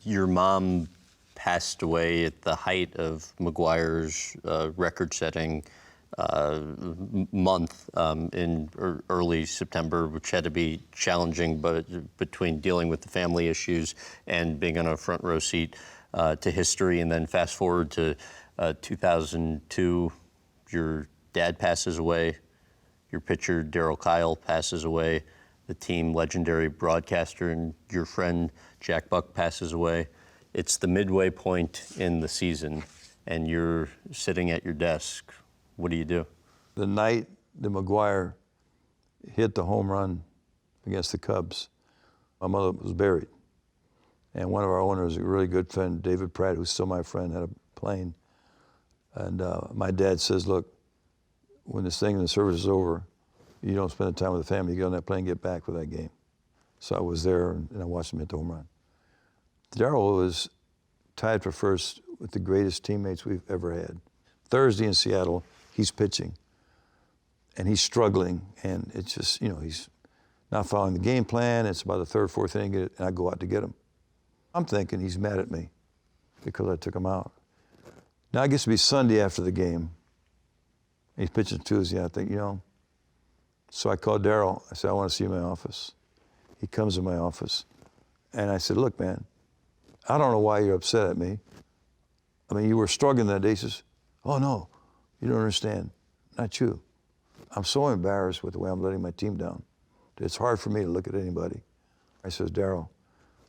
Your mom passed away at the height of McGwire's record-setting month in early September, which had to be challenging, but between dealing with the family issues and being on a front row seat to history. And then fast forward to 2002, your dad passes away, your pitcher Darryl Kile passes away, the team legendary broadcaster and your friend Jack Buck passes away. It's the midway point in the season, and you're sitting at your desk. What do you do? The night that McGwire hit the home run against the Cubs, my mother was buried. And one of our owners, a really good friend, David Pratt, who's still my friend, had a plane. And my dad says, look, when this thing in the service is over, you don't spend the time with the family, you get on that plane and get back for that game. So I was there, and I watched him hit the home run. Darryl was tied for first with the greatest teammates we've ever had. Thursday in Seattle, he's pitching, and he's struggling, and it's just, he's not following the game plan. It's about the third, fourth inning, and I go out to get him. I'm thinking he's mad at me because I took him out. Now it gets to be Sunday after the game. He's pitching Tuesday. I think, So I called Darryl. I said, I want to see you in my office. He comes in my office, and I said, look, man, I don't know why you're upset at me. I mean, you were struggling that day. He says, oh, no, you don't understand. Not you. I'm so embarrassed with the way I'm letting my team down. It's hard for me to look at anybody. I says, Darryl,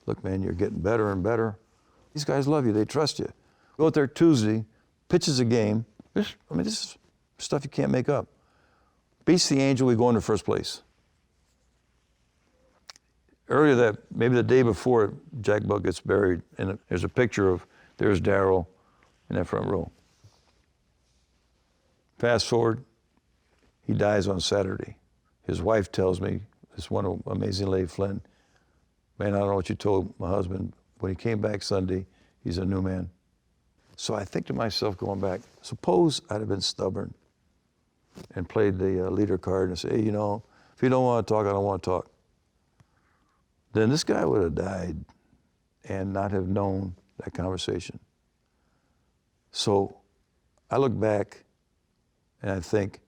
look, man, you're getting better and better. These guys love you. They trust you. Go out there Tuesday, pitches a game. This is stuff you can't make up. Beats the Angel, we go into first place. Earlier maybe the day before, Jack Buck gets buried, and there's a picture of, there's Darryl in that front row. Fast forward, he dies on Saturday. His wife tells me, this one amazing lady, Flynn, man, I don't know what you told my husband. When he came back Sunday, he's a new man. So I think to myself, going back, suppose I'd have been stubborn and played the leader card and say, hey, if you don't want to talk, I don't want to talk. Then this guy would have died and not have known that conversation. So I look back and I think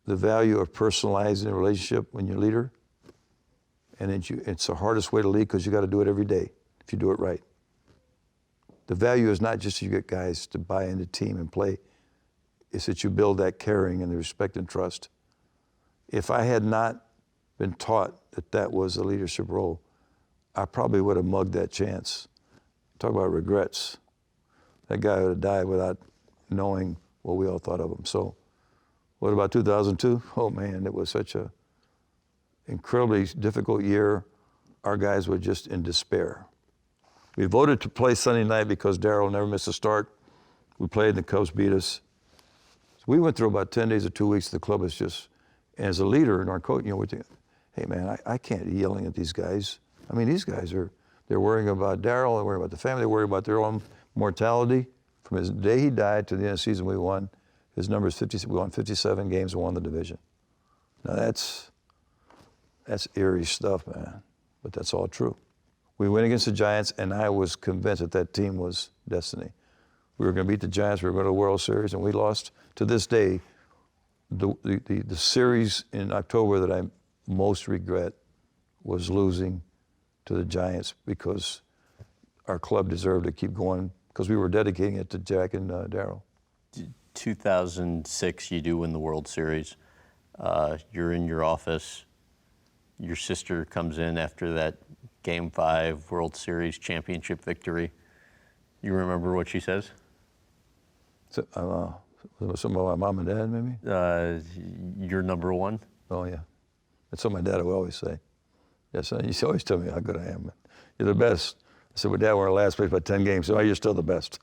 the value of personalizing a relationship when you're a leader, and it's the hardest way to lead because you got to do it every day if you do it right. The value is not just you get guys to buy into the team and play, it's that you build that caring and the respect and trust. If I had not been taught that was a leadership role, I probably would have mugged that chance. Talk about regrets. That guy would have died without knowing what we all thought of him. So what about 2002? Oh man, it was such a incredibly difficult year. Our guys were just in despair. We voted to play Sunday night because Darryl never missed a start. We played and the Cubs beat us. So we went through about 10 days or 2 weeks. The club was just, and as a leader and our coach, we're thinking, hey man, I can't be yelling at these guys. I mean, these guys they're worrying about Darryl, they're worrying about the family, they're worrying about their own mortality. From his day he died to the end of the season we won, his number is 50, we won 57 games and won the division. Now that's eerie stuff, man, but that's all true. We went against the Giants, and I was convinced that team was destiny. We were going to beat the Giants, we were going to the World Series, and we lost. To this day, the series in October that I most regret was losing to the Giants because our club deserved to keep going because we were dedicating it to Jack and Darryl. 2006, you do win the World Series. You're in your office. Your sister comes in after that Game 5 World Series championship victory. You remember what she says? So, something about my mom and dad, maybe? You're number one? Oh, yeah. That's what my dad would always say. Yes, he used to always tell me how good I am. You're the best. I said, well, Dad, we're in last place by 10 games, so you're still the best.